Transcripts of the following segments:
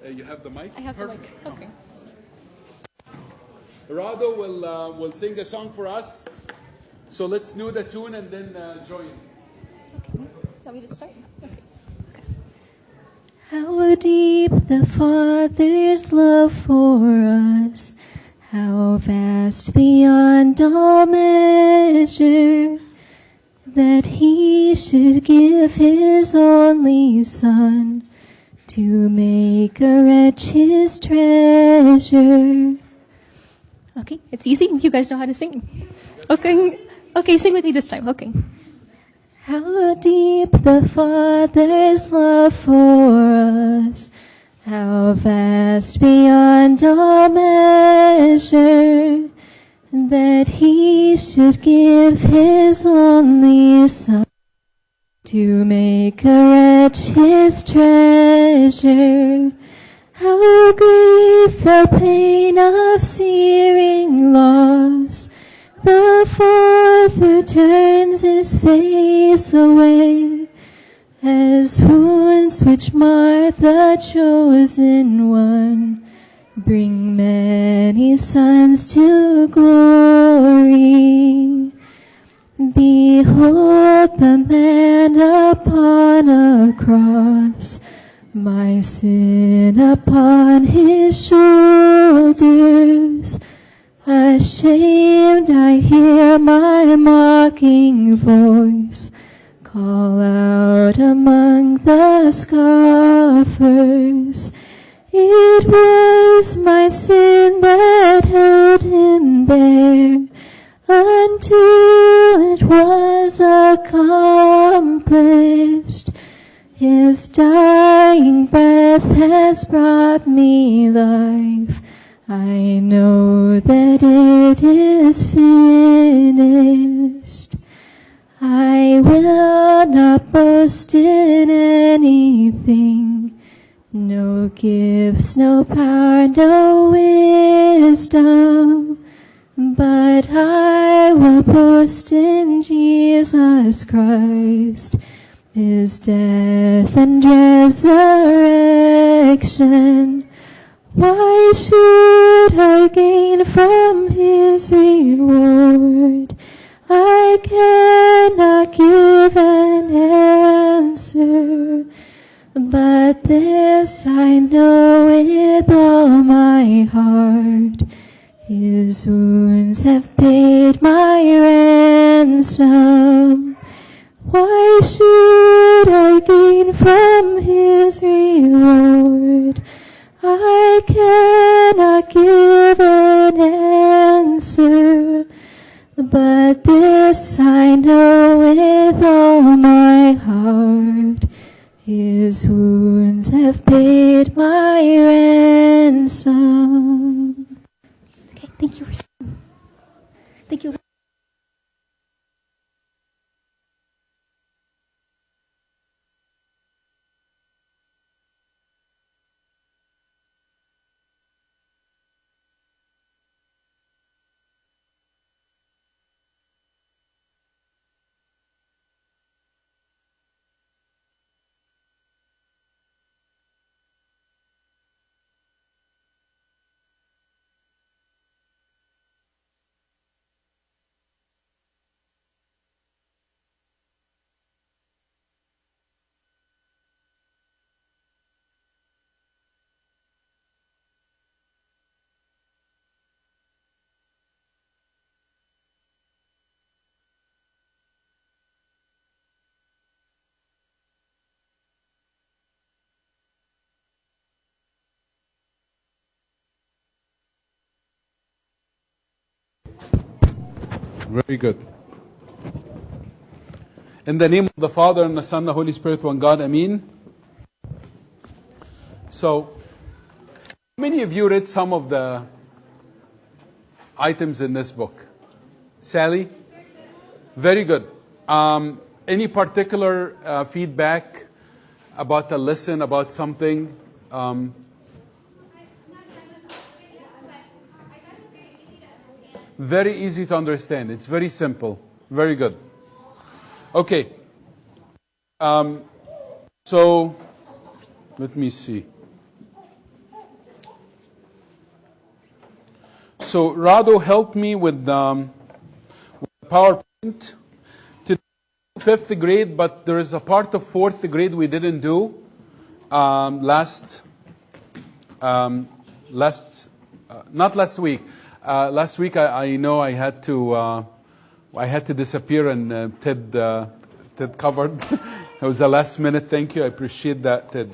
You have the mic? I have Perfect. the mic. Okay. Rado will sing a song for us. So let's do the tune and then join. Okay. Want me to start? Okay. How deep the Father's love for us, how vast beyond all measure, that He should give His only Son to make a wretch His treasure. Okay, it's easy. You guys know how to sing. Okay. Okay, sing with me this time. Okay. How deep the Father's love for us, how vast beyond all measure, that He should give His only Son to make a wretch His treasure. How great the pain of searing loss, the Father turns His face away, as wounds which mar the chosen one bring many sons to glory. Behold the man upon a cross, my sin upon His shoulders. Ashamed, I hear my mocking voice call out among the scoffers. It was my sin that held Him there until it was accomplished. His dying breath has brought me life. I know that it is finished. I will not boast in anything, no gifts, no power, no wisdom, but I will boast in Jesus Christ, His death and resurrection. Why should I gain from His reward? I cannot give an answer, but this I know with all my heart. His wounds have paid my ransom. Why should I gain from His reward? I cannot give an answer, but this I know with all my heart. His wounds have paid my ransom. Okay, thank you. Thank you. Very good. In the name of the Father, and the Son, and the Holy Spirit, one God, Ameen. So, how many of you read some of the items in this book? Sally? Very good. Any particular feedback about the lesson, about something? Very easy to understand. It's very simple. Very good. Okay. So, let me see. So Rado helped me with PowerPoint to fifth grade, but there is a part of fourth grade we didn't do last week. Last week I know I had to disappear, and Ted covered. It was a last minute. Thank you. I appreciate that, Ted.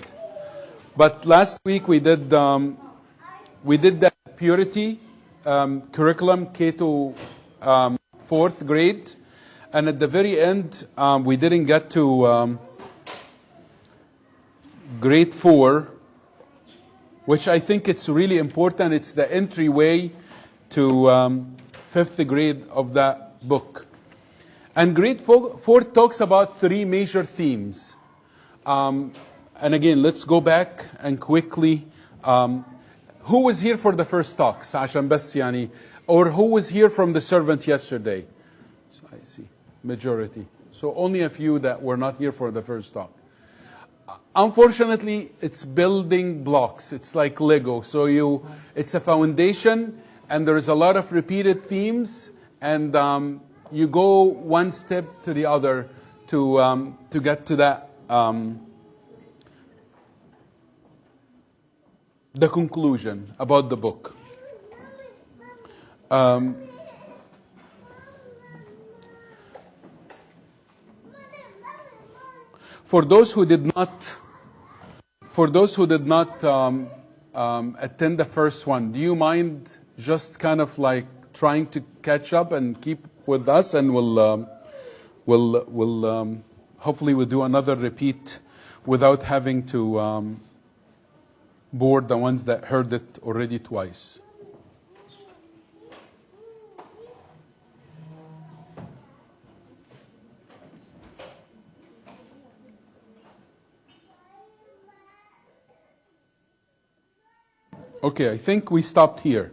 But last week we did that purity curriculum K to fourth grade, and at the very end we didn't get to grade 4, which I think it's really important. It's the entryway to fifth grade of that book. And grade 4 talks about 3 major themes. And again, let's go back and quickly. Who was here for the first talks? عشان بس يعني, or who was here from the servant yesterday? So I see, majority. So only a few that were not here for the first talk. Unfortunately, it's building blocks. It's like Lego. So it's a foundation, and there's a lot of repeated themes, and you go one step to the other to get to that the conclusion about the book. For those who did not attend the first one, do you mind just kind of like trying to catch up and keep with us, and we'll hopefully we'll do another repeat without having to bore the ones that heard it already twice. Okay, I think we stopped here.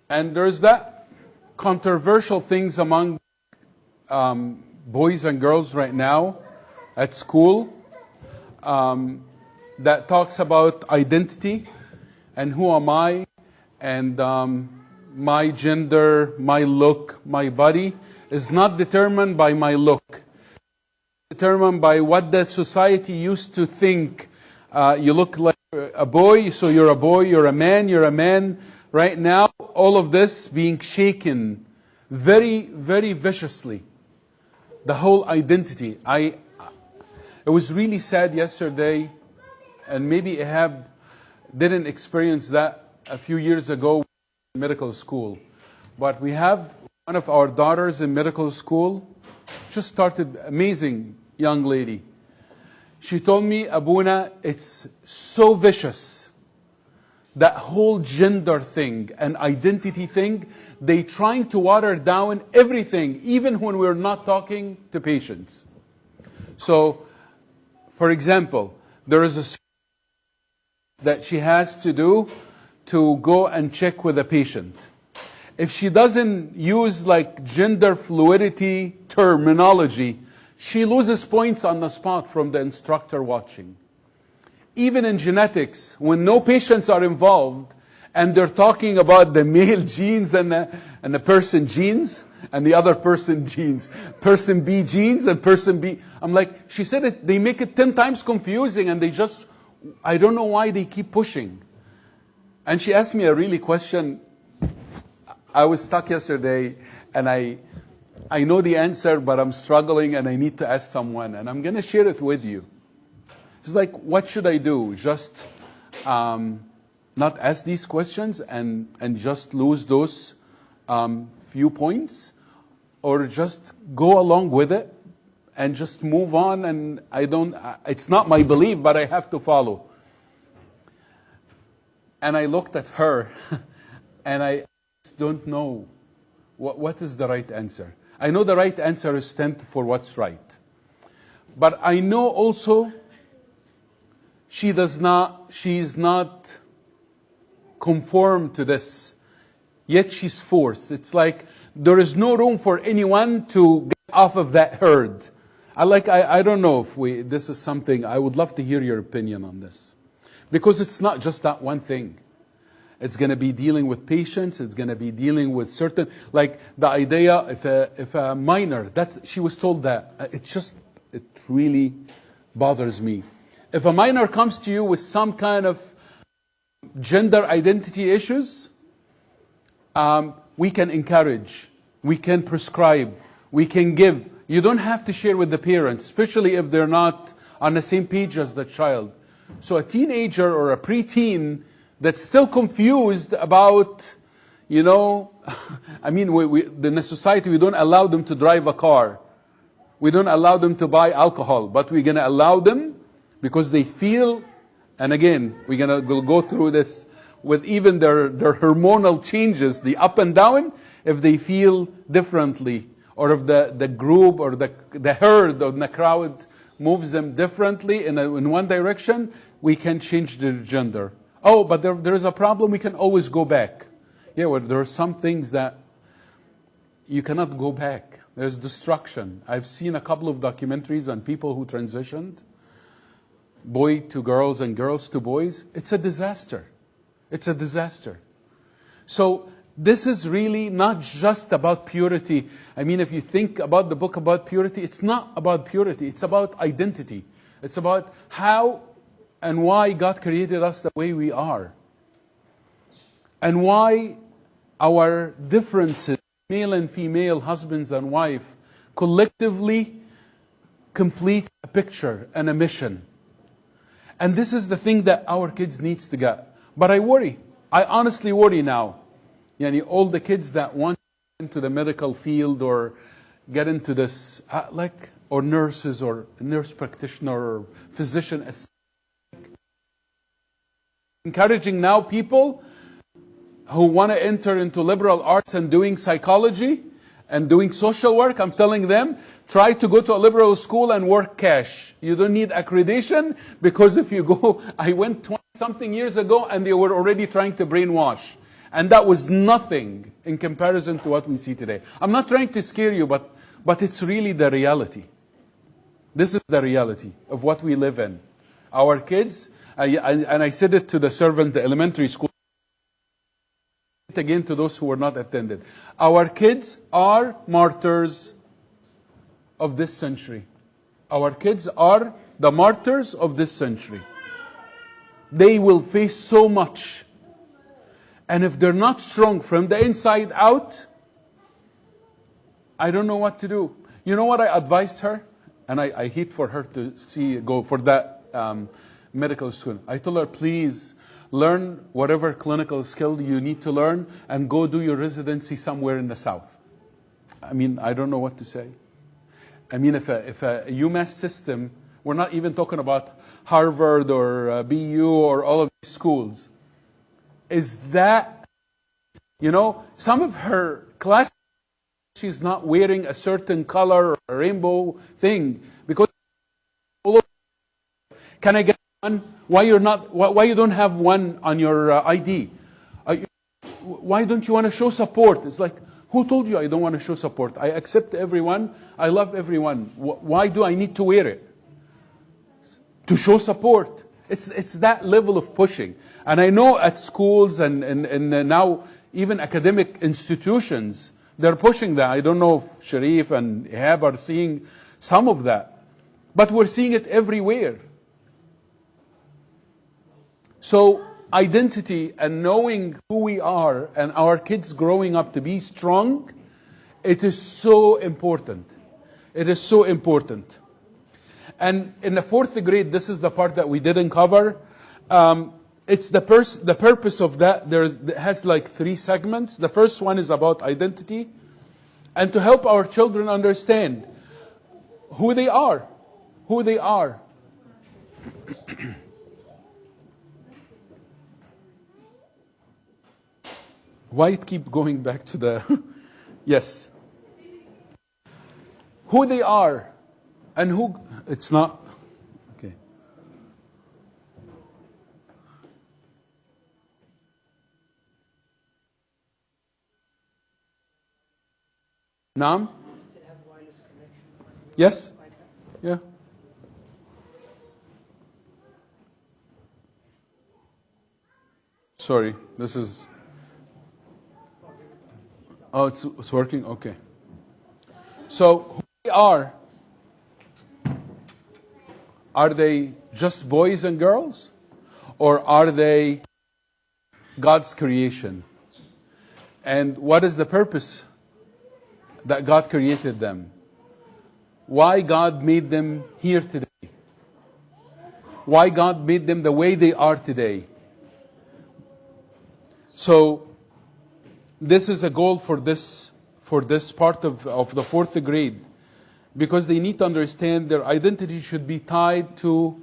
And there's that controversial things among boys and girls right now at school that talks about identity and who am I, and my gender, my look, my body is not determined by my look. It's determined by what the society used to think. You look like a boy, so you're a boy. You're a man, you're a man. Right now, all of this being shaken very, very viciously. The whole identity. It was really sad yesterday, and maybe Ihab didn't experience that a few years ago in medical school. But we have one of our daughters in medical school, just started, amazing young lady. She told me, Abuna, it's so vicious. That whole gender thing and identity thing, they trying to water down everything, even when we're not talking to patients. So, for example, there is a that she has to do to go and check with a patient. If she doesn't use like gender fluidity terminology, she loses points on the spot from the instructor watching. Even in genetics, when no patients are involved and they're talking about the male genes and the person genes and the other person genes, person B genes and person B, I'm like, she said it, they make it 10 times confusing, and I don't know why they keep pushing. And she asked me a really question. I was stuck yesterday, and I know the answer, but I'm struggling and I need to ask someone, and I'm going to share it with you. It's like, what should I do? Just not ask these questions and just lose those few points? Or just go along with it and just move on, and it's not my belief, but I have to follow. And I looked at her and I don't know what is the right answer. I know the right answer is stand for what's right. But I know also she's not conformed to this, yet she's forced. It's like there is no room for anyone to get off of that herd. I don't know if this is something, I would love to hear your opinion on this. Because it's not just that one thing. It's going to be dealing with patients. It's going to be dealing with certain, like the idea if a minor, she was told that. It really bothers me. If a minor comes to you with some kind of gender identity issues, we can encourage, we can prescribe, we can give. You don't have to share with the parents, especially if they're not on the same page as the child. So a teenager or a preteen that's still confused about, you know, I mean, in the society, we don't allow them to drive a car. We don't allow them to buy alcohol, but we're going to allow them because they feel, and again, we're going to go through this with even their hormonal changes, the up and down, if they feel differently, or if the group or the herd or the crowd moves them differently in one direction, we can change their gender. Oh, but there is a problem, we can always go back. Yeah, well, there are some things that you cannot go back. There's destruction. I've seen a couple of documentaries on people who transitioned, boy to girls and girls to boys. It's a disaster. It's a disaster. So this is really not just about purity. I mean, if you think about the book about purity, it's not about purity. It's about identity. It's about how and why God created us the way we are. And why our differences, male and female, husbands and wife, collectively complete a picture and a mission. And this is the thing that our kids needs to get. But I worry. I honestly worry now. Yani all the kids that want into the medical field or get into this, or nurses or nurse practitioner or physician. Encouraging now people who want to enter into liberal arts and doing psychology and doing social work, I'm telling them, try to go to a liberal school and work cash. You don't need accreditation, because if you go, I went 20-something years ago and they were already trying to brainwash. And that was nothing in comparison to what we see today. I'm not trying to scare you, but it's really the reality. This is the reality of what we live in. Our kids, and I said it to the servant, the elementary school, again to those who were not attended. Our kids are martyrs of this century. Our kids are the martyrs of this century. They will face so much. And if they're not strong from the inside out, I don't know what to do. You know what I advised her? And I hate for her to go for that medical school. I told her, please learn whatever clinical skill you need to learn and go do your residency somewhere in the South. I mean, I don't know what to say. I mean, if a UMass system, we're not even talking about Harvard or BU or all of these schools, is that, you know, some of her class, she's not wearing a certain color or a rainbow thing because can I get one? Why you don't have one on your ID? Why don't you want to show support? It's like, who told you I don't want to show support? I accept everyone. I love everyone. Why do I need to wear it? To show support. It's that level of pushing. And I know at schools and now even academic institutions, they're pushing that. I don't know if Sharif and Ihab are seeing some of that. But we're seeing it everywhere. So identity and knowing who we are and our kids growing up to be strong, it is so important. It is so important. And in the 4th grade, this is the part that we didn't cover. It's the purpose of that. It has like 3 segments. The first one is about identity and to help our children understand who they are. Who they are. Why it keep going back to the... Yes. Who they are and who... It's not... Okay. Naam? Yes? Yeah. Sorry, this is... Oh, it's working? Okay. So, who they are they just boys and girls? Or are they God's creation? And what is the purpose that God created them? Why God made them here today? Why God made them the way they are today? So, this is a goal for this part of the fourth grade, because they need to understand their identity should be tied to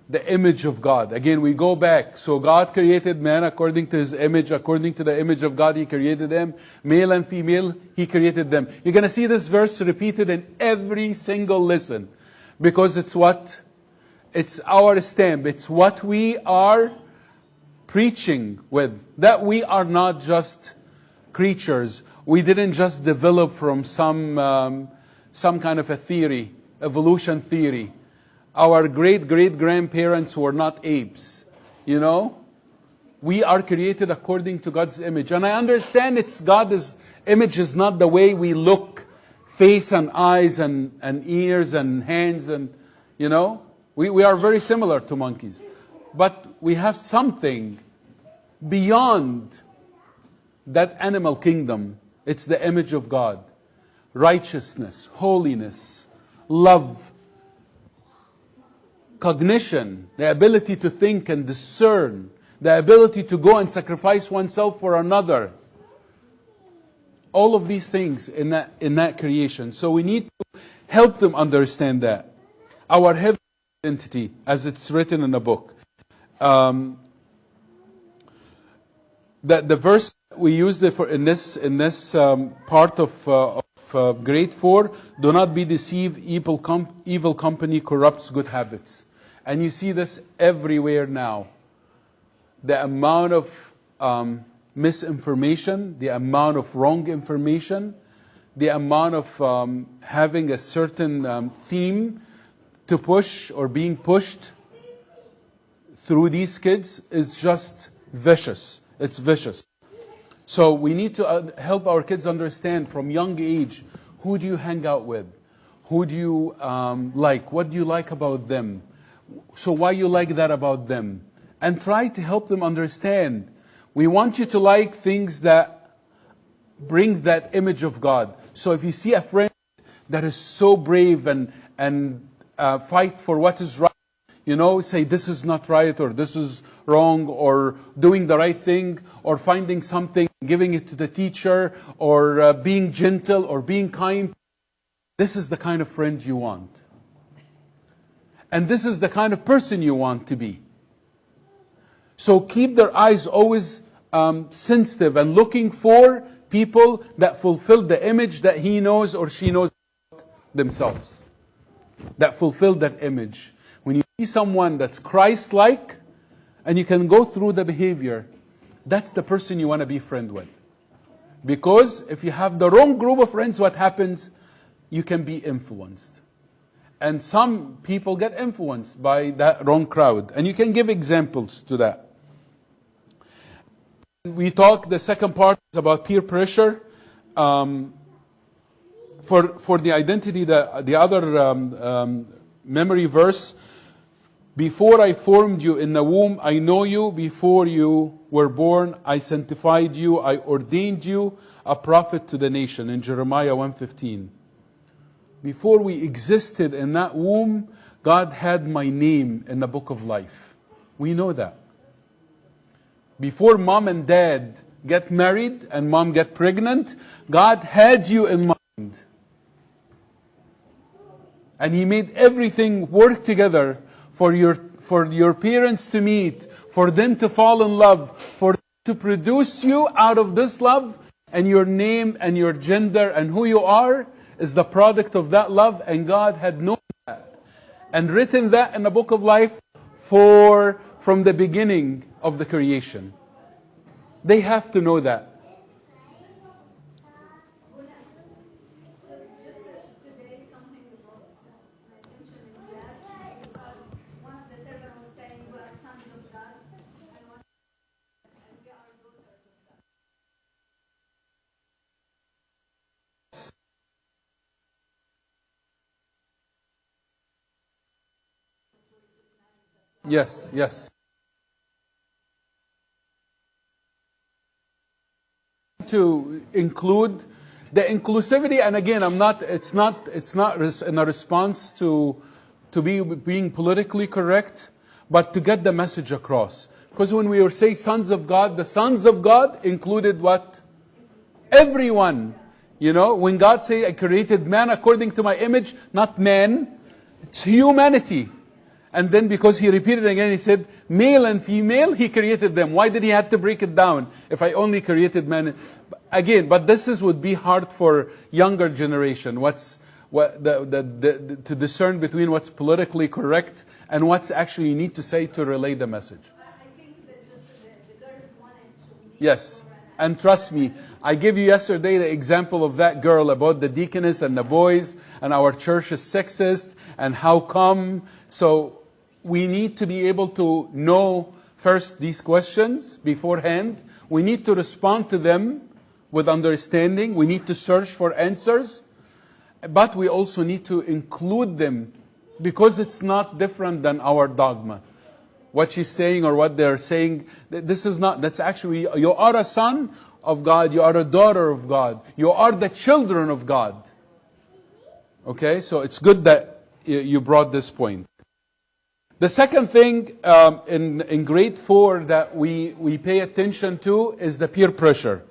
the image of God. Again, we go back. So God created man according to His image. According to the image of God, He created them. Male and female, He created them. You're going to see this verse repeated in every single lesson, because it's our stamp. It's what we are preaching with. That we are not just creatures. We didn't just develop from some kind of a theory, evolution theory. Our great-great-grandparents were not apes. You know? We are created according to God's image. And I understand God's image is not the way we look, face and eyes and ears and hands and, you know? We are very similar to monkeys. But we have something beyond that animal kingdom. It's the image of God. Righteousness, holiness, love, cognition, the ability to think and discern, the ability to go and sacrifice oneself for another. All of these things in that creation. So we need to help them understand that. Our heavenly identity, as it's written in the book. The verse we used it for in this part of grade 4. Do not be deceived. Evil company corrupts good habits. And you see this everywhere now. The amount of misinformation, the amount of wrong information, the amount of having a certain theme to push or being pushed through these kids is just vicious. It's vicious. So we need to help our kids understand from young age, who do you hang out with? Who do you like? What do you like about them? So why you like that about them? And try to help them understand. We want you to like things that bring that image of God. So if you see a friend that is so brave and fight for what is right, you know, say this is not right or this is wrong, or doing the right thing, or finding something, giving it to the teacher, or being gentle or being kind. This is the kind of friend you want. And this is the kind of person you want to be. So keep their eyes always sensitive and looking for people that fulfill the image that he knows or she knows themselves. That fulfill that image. When you see someone that's Christ-like, and you can go through the behavior, that's the person you want to be friend with. Because if you have the wrong group of friends, what happens? You can be influenced. And some people get influenced by that wrong crowd. And you can give examples to that. We talk, the second part is about peer pressure. For the identity, the other memory verse, before I formed you in the womb, I know you. Before you were born, I sanctified you. I ordained you a prophet to the nation, in Jeremiah 1:15. Before we existed in that womb, God had my name in the book of life. We know that. Before mom and dad get married and mom get pregnant, God had you in mind. And He made everything work together for your parents to meet, for them to fall in love, for them to produce you out of this love, and your name and your gender and who you are is the product of that love, and God had known that and written that in the book of life from the beginning of the creation. They have to know that. Yes, yes. To include the inclusivity, and again, it's not in a response to being politically correct, but to get the message across. Because when we were saying sons of God, the sons of God included what? Everyone. You know, when God say, I created man according to my image, not man, it's humanity. And then because he repeated it again, he said, male and female, he created them. Why did he have to break it down if I only created man? Again, but would be hard for younger generation. To discern between what's politically correct and what's actually you need to say to relay the message. I think that just the girls wanted to. Yes, and trust me, I gave you yesterday the example of that girl about the deaconess and the boys, and our church is sexist, and how come. So we need to be able to know first these questions beforehand. We need to respond to them with understanding. We need to search for answers. But we also need to include them because it's not different than our dogma. What she's saying or what they're saying, that's actually, you are a son of God, you are a daughter of God, you are the children of God. Okay, so it's good that you brought this point. The second thing in grade 4 that we pay attention to is the peer pressure.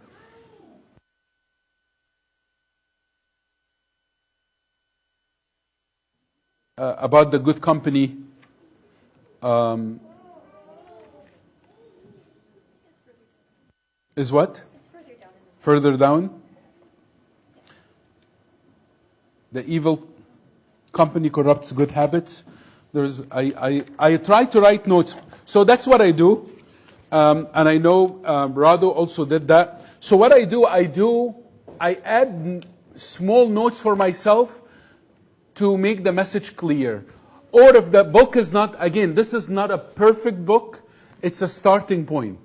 About the good company. Is what? Further down. The evil company corrupts good habits. I try to write notes. So that's what I do. And I know Rado also did that. So what I do, I add small notes for myself to make the message clear. Or if the book is not, again, this is not a perfect book, it's a starting point.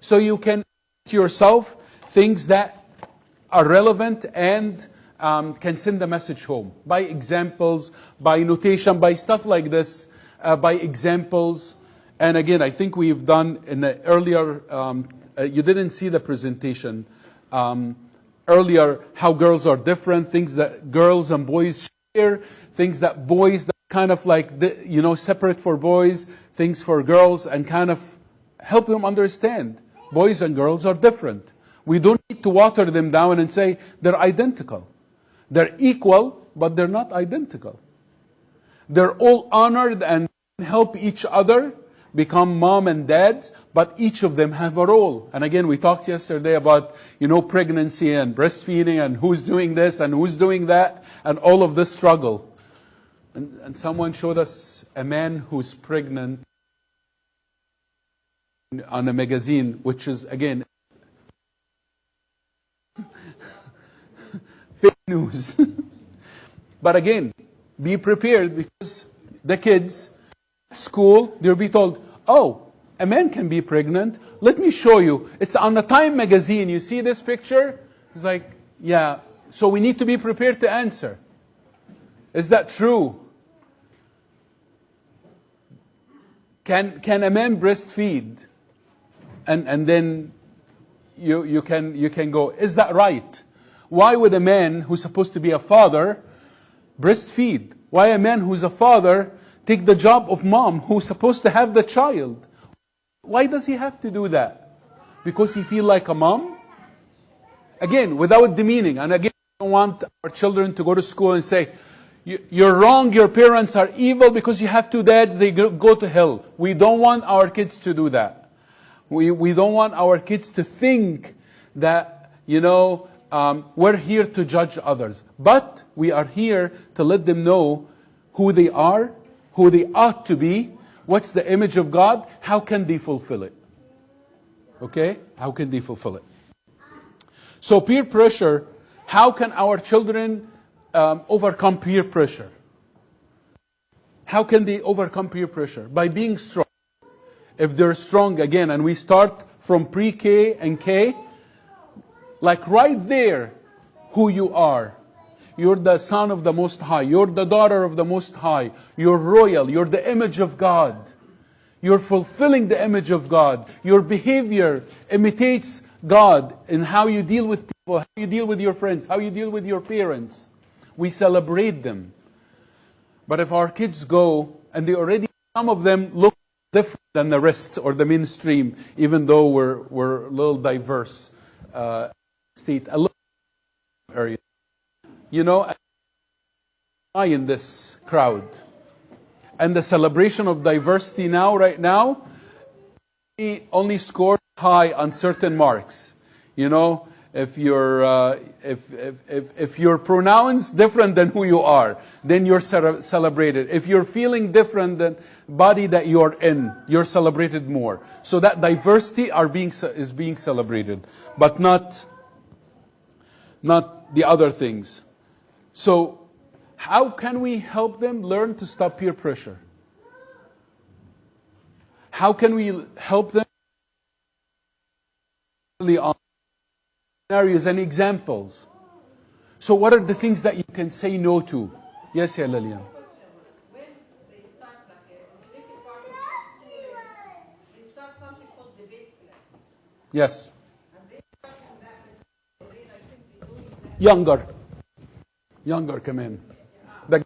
So you can to yourself things that are relevant and can send the message home. By examples, by notation, by stuff like this, by examples. And again, I think we've done in the earlier, you didn't see the presentation, earlier how girls are different, things that girls and boys share, things that boys that kind of like, separate for boys, things for girls, and kind of help them understand. Boys and girls are different. We don't need to water them down and say they're identical. They're equal, but they're not identical. They're all honored and help each other become mom and dads, but each of them have a role. And again, we talked yesterday about, pregnancy and breastfeeding and who's doing this and who's doing that and all of this struggle. And someone showed us a man who's pregnant on a magazine, which is, again, fake news. But again, be prepared because the kids at school, they'll be told, oh, a man can be pregnant. Let me show you. It's on a Time magazine. You see this picture? It's like, yeah. So we need to be prepared to answer. Is that true? Can a man breastfeed? And then you can go, is that right? Why would a man who's supposed to be a father breastfeed? Why a man who's a father take the job of mom who's supposed to have the child? Why does he have to do that? Because he feel like a mom? Again, without demeaning. And again, I don't want our children to go to school and say, you're wrong, your parents are evil because you have two dads, they go to hell. We don't want our kids to do that. We don't want our kids to think that, we're here to judge others. But we are here to let them know who they are, who they ought to be, what's the image of God, how can they fulfill it? Okay? How can they fulfill it? So peer pressure, how can our children overcome peer pressure? How can they overcome peer pressure? By being strong. If they're strong again, and we start from pre-K and K, like right there, who you are. You're the son of the Most High. You're the daughter of the Most High. You're royal. You're the image of God. You're fulfilling the image of God. Your behavior imitates God in how you deal with people, how you deal with your friends, how you deal with your parents. We celebrate them. But if our kids go, and they already, some of them look different than the rest or the mainstream, even though we're a little diverse state, a little area. You know, I in this crowd. And the celebration of diversity now, right now, only scored high on certain marks. You know, if your if your pronouns different than who you are, then you're celebrated. If you're feeling different than body that you're in, you're celebrated more. So that diversity is being celebrated, but not the other things. So how can we help them learn to stop peer pressure? How can we help them on scenarios and examples? So what are the things that you can say no to? Yes, yeah, Lillian. When they start like a different part of the students, they start something called debate club. Yes. And they start from that debate, I think they do that. Younger come in. The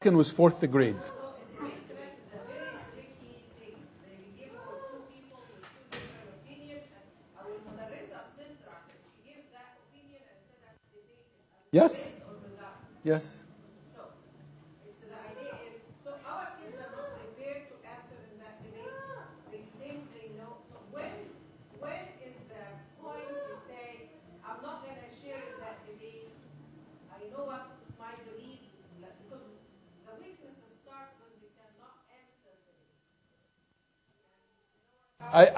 second was 4th grade. So debate class is a very tricky thing. They give for two people with two different opinions, and I will مدرسة بتطرح. She gives that opinion and said that debate Yes. or without. Yes. So, it's the idea is, so our kids are not prepared to answer in that debate. They think they know. So when is the point to say, I'm not going to share in that debate. I know what my belief, because the weaknesses start when we cannot answer the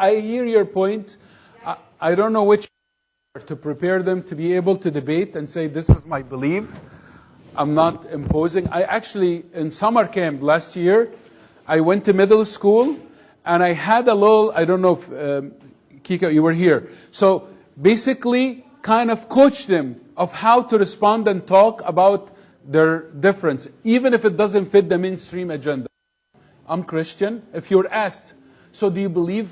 I hear your point. I don't know which to prepare them to be able to debate and say, this is my belief. I'm not imposing. I actually, in summer camp last year, I went to middle school and I had a little, I don't know if, Kika, you were here. So basically, kind of coached them of how to respond and talk about their difference, even if it doesn't fit the mainstream agenda. I'm Christian. If you're asked, so do you believe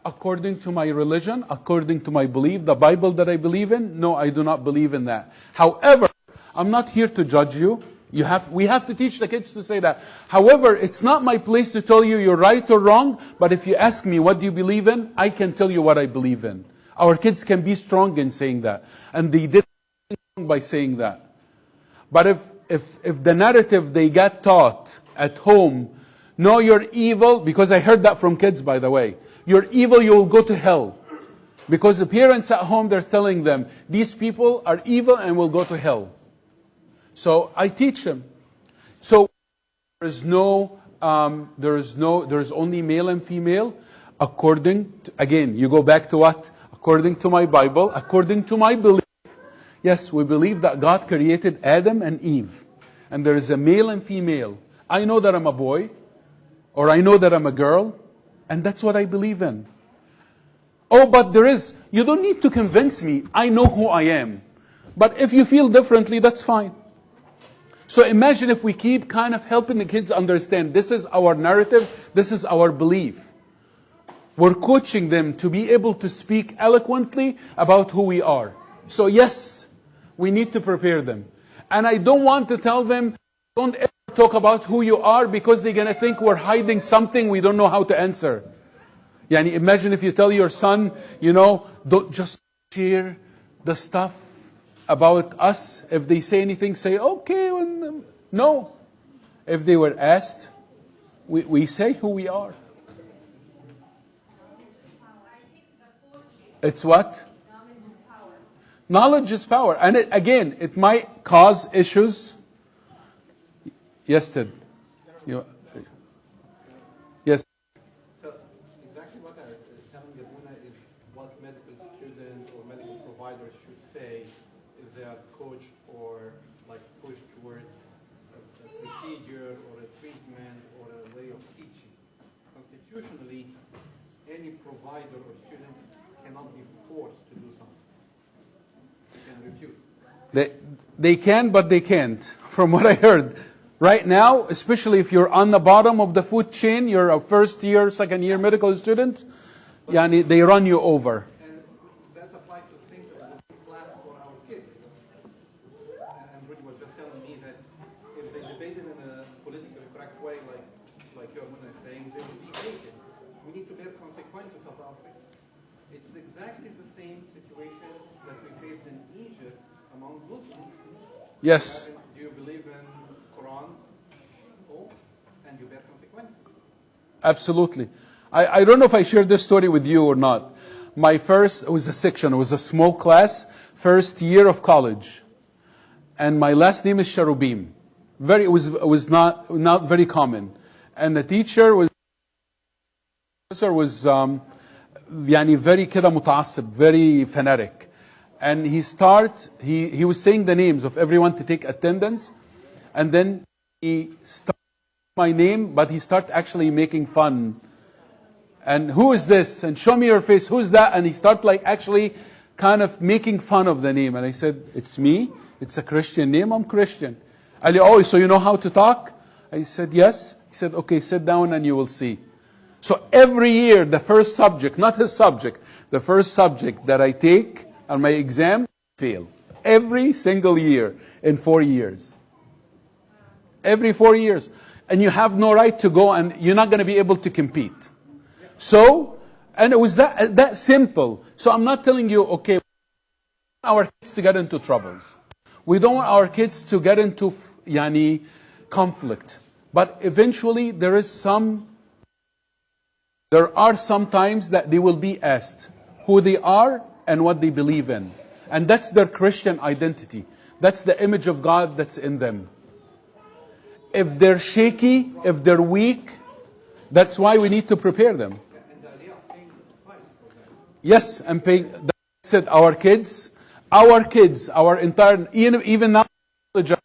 according to my religion, according to my belief, the Bible that I believe in? No, I do not believe in that. However, I'm not here to judge you. We have to teach the kids to say that. However, it's not my place to tell you you're right or wrong, but if you ask me what do you believe in, I can tell you what I believe in. Our kids can be strong in saying that. And they did by saying that. But if the narrative they get taught at home, no, you're evil, because I heard that from kids, by the way. You're evil, you will go to hell. Because the parents at home, they're telling them, these people are evil and will go to hell. So I teach them. So there is only male and female, according to, again, you go back to what? According to my Bible, according to my belief. Yes, we believe that God created Adam and Eve. And there is a male and female. I know that I'm a boy, or I know that I'm a girl, and that's what I believe in. Oh, but you don't need to convince me. I know who I am. But if you feel differently, that's fine. So imagine if we keep kind of helping the kids understand, this is our narrative, this is our belief. We're coaching them to be able to speak eloquently about who we are. So yes, we need to prepare them. And I don't want to tell them, don't ever talk about who you are, because they're going to think we're hiding something we don't know how to answer. Yani imagine if you tell your son, don't just share the stuff about us. If they say anything, say, okay. No. If they were asked, we say who we are. It's what? Knowledge is power. And again, it might cause issues. Yes, Ted. Yes. So exactly what I'm telling Yabuna is what medical students or medical providers should say if they are coached or pushed towards a procedure or a treatment or a way of teaching. Constitutionally, any provider or student cannot be forced to do something. They can refuse. They can, but they can't. From what I heard, Right now, especially if you're on the bottom of the food chain, you're a first year, second year medical student, yani they run you over. And that's applied to things that we class for our kids. And Rudy was just telling me that if they debated in a politically correct way, like your woman is saying, they will be hated. We need to bear consequences of our things. It's exactly the same situation that we faced in Egypt among Muslims. Yes. Do you believe in Quran? Oh, and you bear consequences. Absolutely. I don't know if I shared this story with you or not. My first, it was a section, it was a small class, first year of college. And my last name is Sharubim. It was not very common. And the teacher was يعني very كده متعصب, very fanatic. And he was saying the names of everyone to take attendance. And then he started my name, but he started actually making fun. And who is this? And show me your face. Who's that? And he started like actually kind of making fun of the name. And I said, it's me. It's a Christian name. I'm Christian. Ali, oh, so you know how to talk? I said, yes. He said, okay, sit down and you will see. So every year, the first subject, not his subject, the first subject that I take on my exam, fail. Every single year in 4 years. Every 4 years. And you have no right to go and you're not going to be able to compete. So, and it was that simple. So I'm not telling you, okay, we don't want our kids to get into troubles. We don't want our kids to get into conflict. But eventually there are some times that they will be asked who they are and what they believe in. And that's their Christian identity. That's the image of God that's in them. If they're shaky, if they're weak, that's why we need to prepare them. Yes, and paying. Said our kids, our entire, even now, at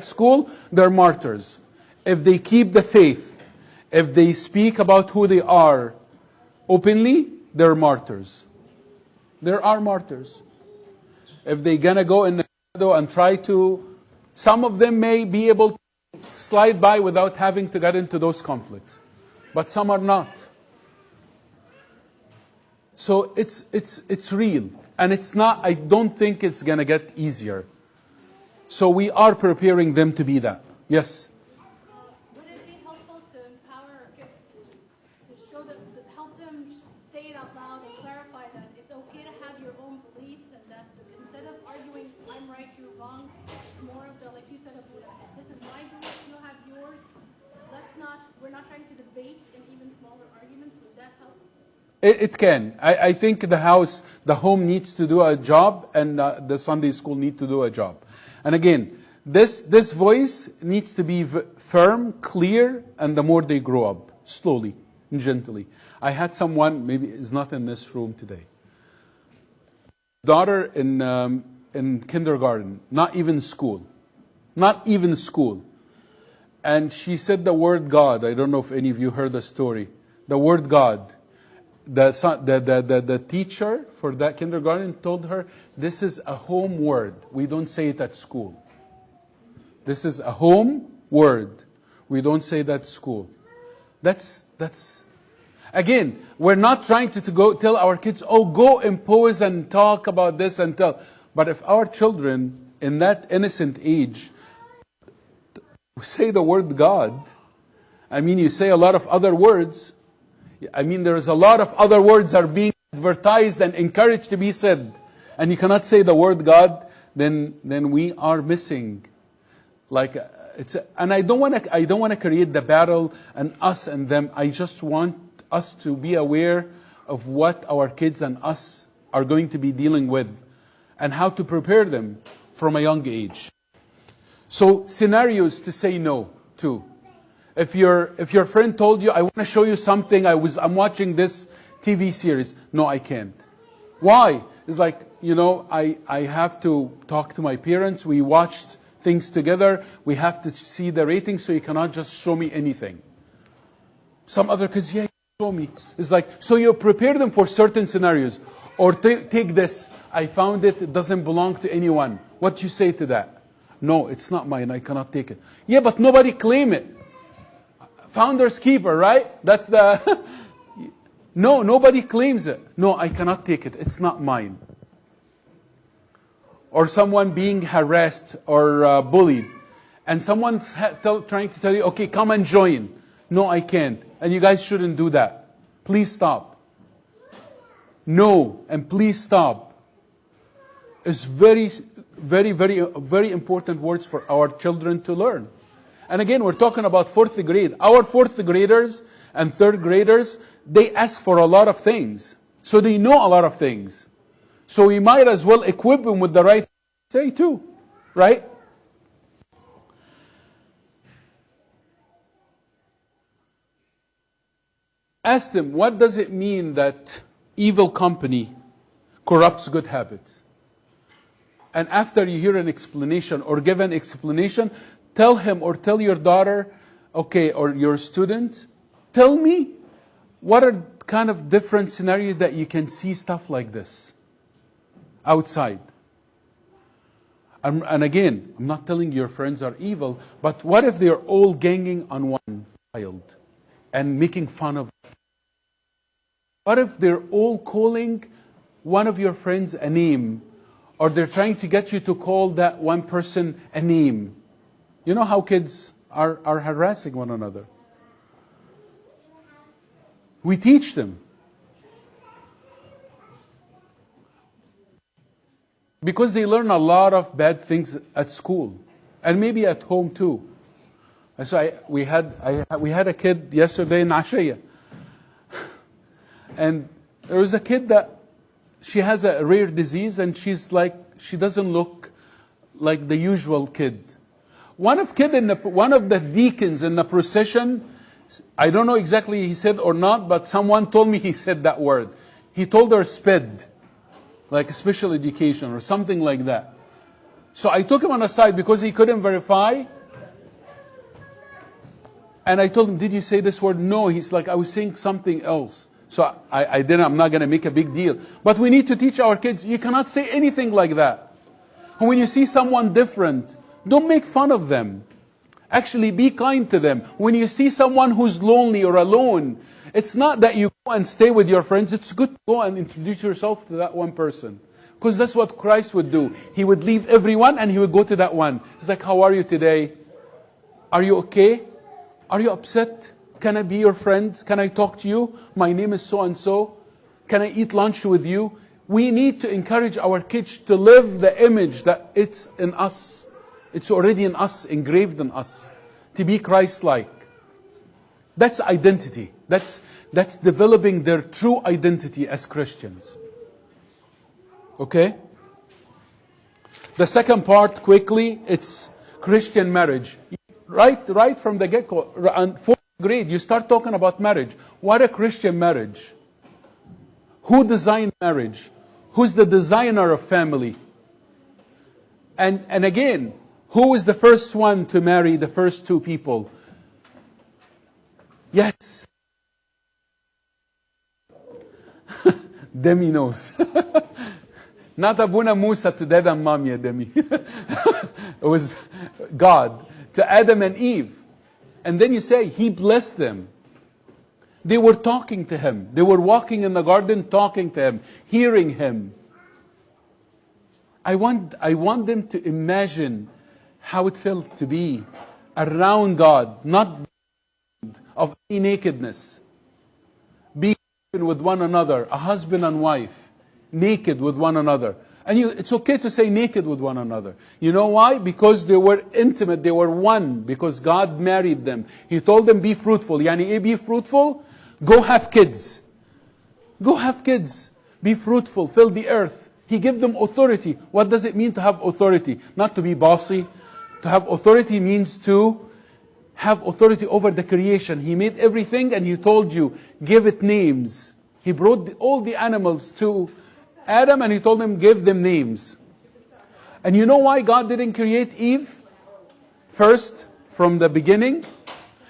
school, they're martyrs. If they keep the faith, if they speak about who they are openly, they're martyrs. There are martyrs. If they're gonna go in the shadow and try to, some of them may be able to slide by without having to get into those conflicts, but some are not. So it's real, and it's not. I don't think it's gonna get easier. So we are preparing them to be that. Yes. Would it be helpful to empower our kids to show them, to help them say it out loud and clarify that it's okay to have your own beliefs, and that instead of arguing, I'm right, you're wrong, it's more of the, like you said, this is my belief, you have yours. We're not trying to debate in even smaller arguments. Would that help? It can. I think the home needs to do a job, and the Sunday school need to do a job. And again, this voice needs to be firm, clear, and the more they grow up, slowly and gently. I had someone, maybe is not in this room today, daughter in kindergarten, not even school. And she said the word God. I don't know if any of you heard the story. The word God. The teacher for that kindergarten told her, this is a home word. We don't say it at school. This is a home word. We don't say that at school. That's again, we're not trying to go tell our kids, oh, go impose and talk about this and tell. But if our children in that innocent age say the word God, I mean, you say a lot of other words. I mean, there's a lot of other words are being advertised and encouraged to be said. And you cannot say the word God, then we are missing. And I don't want to create the battle and us and them. I just want us to be aware of what our kids and us are going to be dealing with and how to prepare them from a young age. So scenarios to say no to. If your friend told you, I want to show you something, I'm watching this TV series. No, I can't. Why? It's like, I have to talk to my parents. We watched things together. We have to see the ratings, so you cannot just show me anything. Some other kids, yeah, show me. It's like, so you prepare them for certain scenarios. Or take this, I found it doesn't belong to anyone. What do you say to that? No, it's not mine. I cannot take it. Yeah, but nobody claim it. Founder's keeper, right? That's the... No, nobody claims it. No, I cannot take it. It's not mine. Or someone being harassed or bullied. And someone's trying to tell you, okay, come and join. No, I can't. And you guys shouldn't do that. Please stop. No, and please stop. It's very, very, very important words for our children to learn. And again, we're talking about 4th grade. Our 4th graders and 3rd graders, they ask for a lot of things. So they know a lot of things. So we might as well equip them with the right thing to say too. Right? Ask them, what does it mean that evil company corrupts good habits? And after you hear an explanation or give an explanation, tell him or tell your daughter, okay, or your student, tell me what are kind of different scenarios that you can see stuff like this outside. And again, I'm not telling your friends are evil, but what if they're all ganging on one child and making fun of it? What if they're all calling one of your friends a name, or they're trying to get you to call that one person a name? You know how kids are harassing one another. We teach them. Because they learn a lot of bad things at school, and maybe at home too. So we had a kid yesterday in Ashaya. And there was a kid that she has a rare disease, and she doesn't look like the usual kid. One of the deacons in the procession, I don't know exactly he said or not, but someone told me he said that word. He told her SPED, like special education or something like that. So I took him on the side because he couldn't verify. And I told him, did you say this word? No. He's like, I was saying something else. So I'm not going to make a big deal. But we need to teach our kids, you cannot say anything like that. And when you see someone different, don't make fun of them. Actually, be kind to them. When you see someone who's lonely or alone, it's not that you go and stay with your friends. It's good to go and introduce yourself to that one person. Because that's what Christ would do. He would leave everyone and he would go to that one. It's like, how are you today? Are you okay? Are you upset? Can I be your friend? Can I talk to you? My name is so-and-so. Can I eat lunch with you? We need to encourage our kids to live the image that it's in us. It's already in us, engraved in us. To be Christ-like. That's identity. That's developing their true identity as Christians. Okay? The second part, quickly, it's Christian marriage. Right from the get-go, 4th grade, you start talking about marriage. What a Christian marriage. Who designed marriage? Who's the designer of family? And again, who was the first one to marry the first two people? Yes. Demi knows. Not Abuna Musa to Dad and Mom, yeah, Demi. It was God to Adam and Eve. And then you say, He blessed them. They were talking to Him. They were walking in the garden talking to Him, hearing Him. I want them to imagine how it felt to be around God, not of any nakedness. Being with one another, a husband and wife, naked with one another. And it's okay to say naked with one another. You know why? Because they were intimate, they were one, because God married them. He told them, be fruitful. Yani, be fruitful, go have kids. Go have kids. Be fruitful, fill the earth. He gave them authority. What does it mean to have authority? Not to be bossy. To have authority means to have authority over the creation. He made everything and He told you, give it names. He brought all the animals to Adam and He told him, give them names. And you know why God didn't create Eve first from the beginning?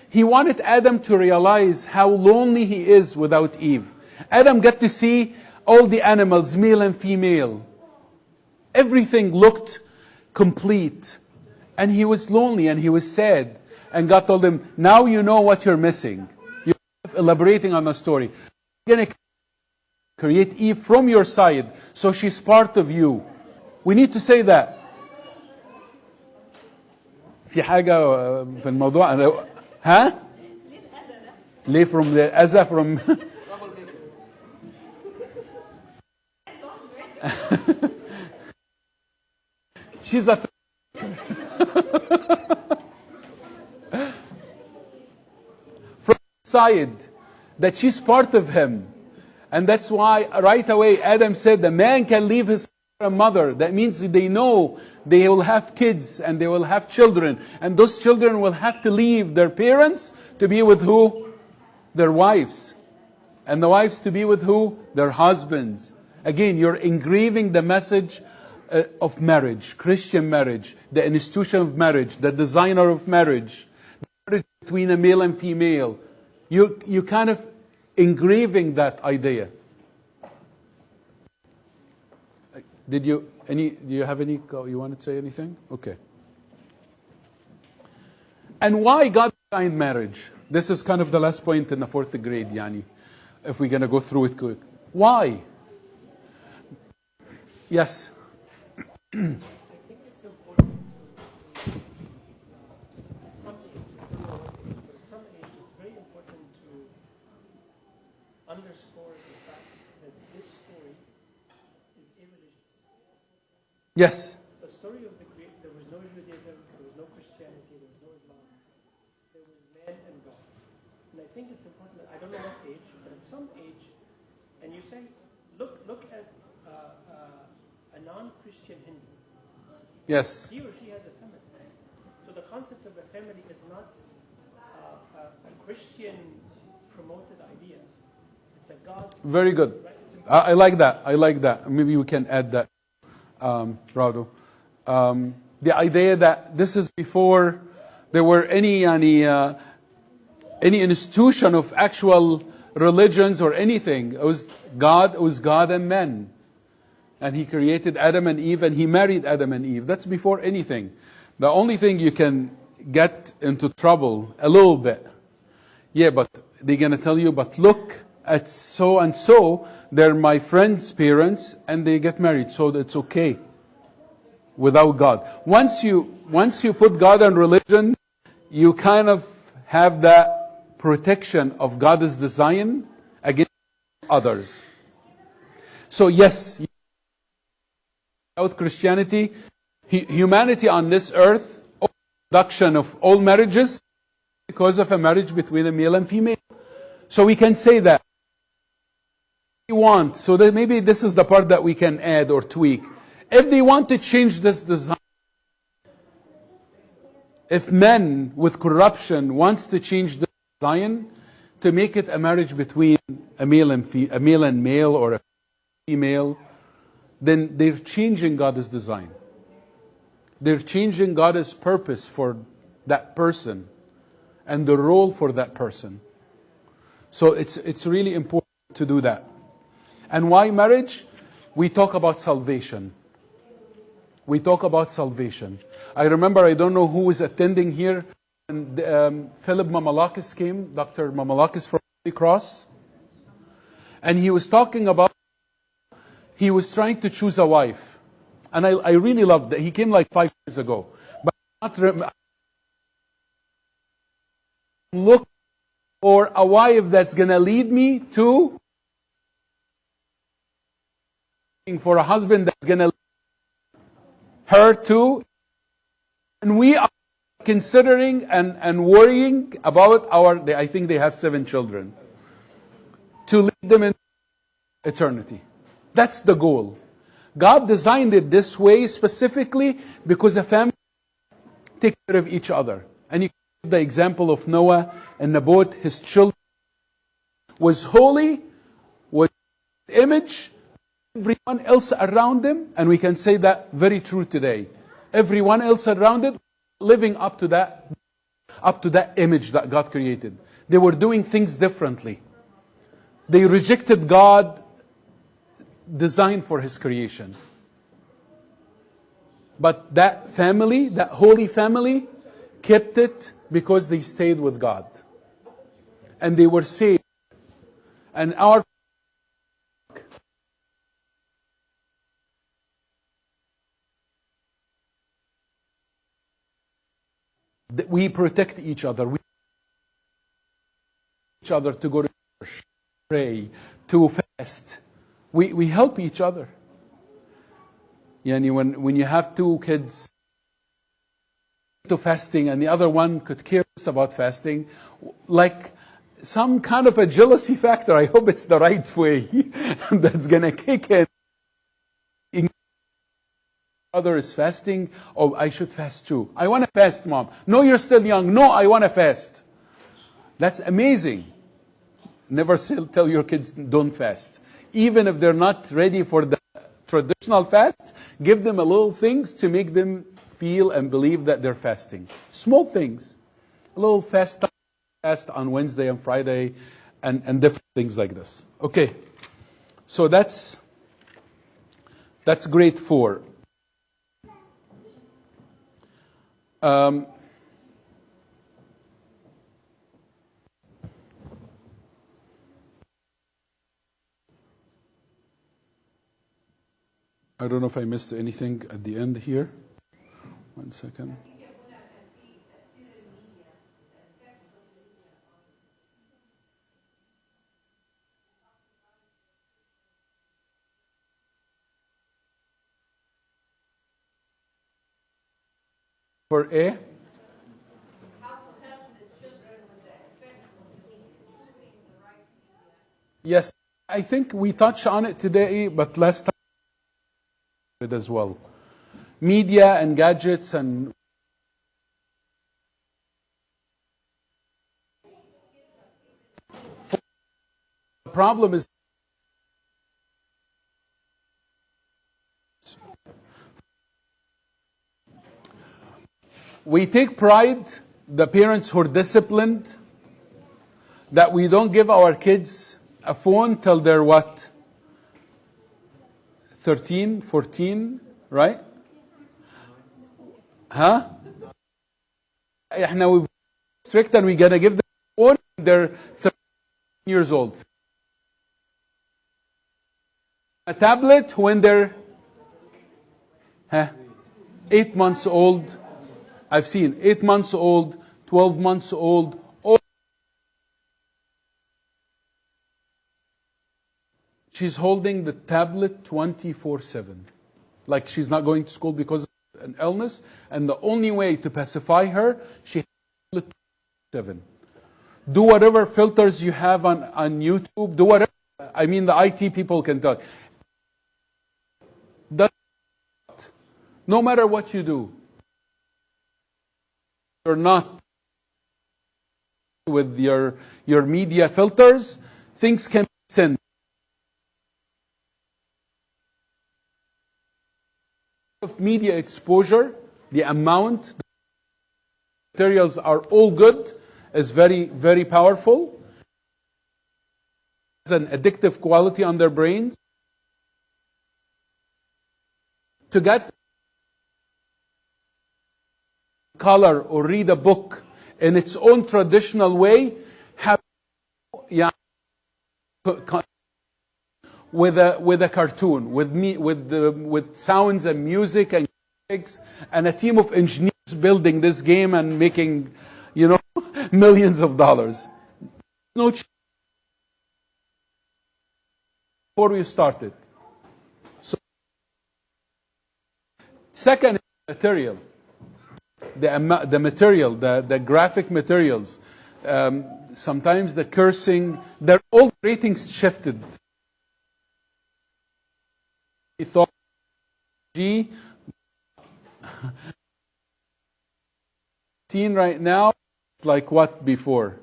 He wanted Adam to realize how lonely he is without Eve. Adam got to see all the animals, male and female. Everything looked complete. And he was lonely and he was sad. And God told him, now you know what you're missing. You're elaborating on the story. You're going to create Eve from your side, so she's part of you. We need to say that. في حاجة في الموضوع ها؟ ليه from the أذى from she's a from side that she's part of him. And that's why right away Adam said the man can leave his mother. That means they know they will have kids and they will have children. And those children will have to leave their parents to be with who? Their wives. And the wives to be with who? Their husbands. Again, you're engraving the message of marriage, Christian marriage, the institution of marriage, the designer of marriage, the marriage between a male and female. You kind of engraving that idea. Do you have any, you want to say anything? Okay. And why God designed marriage? This is kind of the last point in the 4th grade, Yani, if we're going to go through it quick. Why? Yes. I think it's important at some age, it's very important to underscore the fact that this story is irreligious. Yes. The story of the creation, there was no Judaism, there was no Christianity, there was no Islam. There was man and God. And I think it's important, I don't know what age, but at some age, and you say, look at a non-Christian Hindu. Yes. He or she has a family. So the concept of a family is not a Christian promoted idea. It's a God. Very good. Right? It's I like that. I like that. Maybe we can add that, Rado. The idea that this is before there were any institution of actual religions or anything. It was God and men. And he created Adam and Eve and he married Adam and Eve. That's before anything. The only thing you can get into trouble a little bit. Yeah, but they're going to tell you, but look at so and so, they're my friend's parents and they get married, so it's okay without God. Once you put God and religion, you kind of have that protection of God's design against others. So yes, without Christianity, humanity on this earth, reduction of all marriages because of a marriage between a male and female. So we can say that. If we want, so that maybe this is the part that we can add or tweak. If they want to change this design, if men with corruption wants to change the design to make it a marriage between a male and male or a female, then they're changing God's design. They're changing God's purpose for that person and the role for that person. So it's really important to do that. And why marriage? We talk about salvation. We talk about salvation. I remember, I don't know who was attending here, and Philip Mamalakis came, Dr. Mamalakis from Holy Cross, and he was talking about, he was trying to choose a wife. And I really loved that. He came like 5 years ago. But look for a wife that's going to lead me to, for a husband that's going to lead her to. And we are considering and worrying about I think they have 7 children, to lead them in eternity. That's the goal. God designed it this way specifically because a family take care of each other. And you give the example of Noah and the boat. His children was holy, was image, everyone else around him, and we can say that very true today. Everyone else around it living up to that image that God created. They were doing things differently. They rejected God design for His creation. But that family, that holy family, kept it because they stayed with God. And they were saved. And our we protect each other. We each other to go to church, pray, to fast. We help each other. Yani when you have two kids to fasting and the other one could care less about fasting, like some kind of a jealousy factor, I hope it's the right way, that's going to kick in. Other is fasting, oh, I should fast too. I want to fast, Mom. No, you're still young. No, I want to fast. That's amazing. Never tell your kids don't fast. Even if they're not ready for the traditional fast, give them a little things to make them feel and believe that they're fasting. Small things. A little fast on Wednesday and Friday and different things like this. Okay. So that's grade 4. I don't know if I missed anything at the end here. 1 second. For A? Yes, I think we touched on it today, but last time it as well. Media and gadgets and the problem is we take pride, the parents who are disciplined, that we don't give our kids a phone till they're what? 13, 14, right? Huh? We're strict and we gotta give them a phone when they're 13 years old. A tablet when they're 8 months old. I've seen 8 months old, 12 months old. She's holding the tablet 24/7. Like she's not going to school because of an illness. And the only way to pacify her, she has the tablet 24/7. Do whatever filters you have on YouTube. Do whatever. I mean, the IT people can tell. No matter what you do, you're not with your media filters, things can be sent. Of media exposure, the amount, the materials are all good, is very, very powerful. It's an addictive quality on their brains. To get color or read a book in its own traditional way, have with a cartoon, with sounds and music and graphics, and a team of engineers building this game and making, millions of dollars. No chance before we started. So, second, material. The material, the graphic materials, sometimes the cursing, their old ratings shifted. We thought, G, seen right now, it's like what before?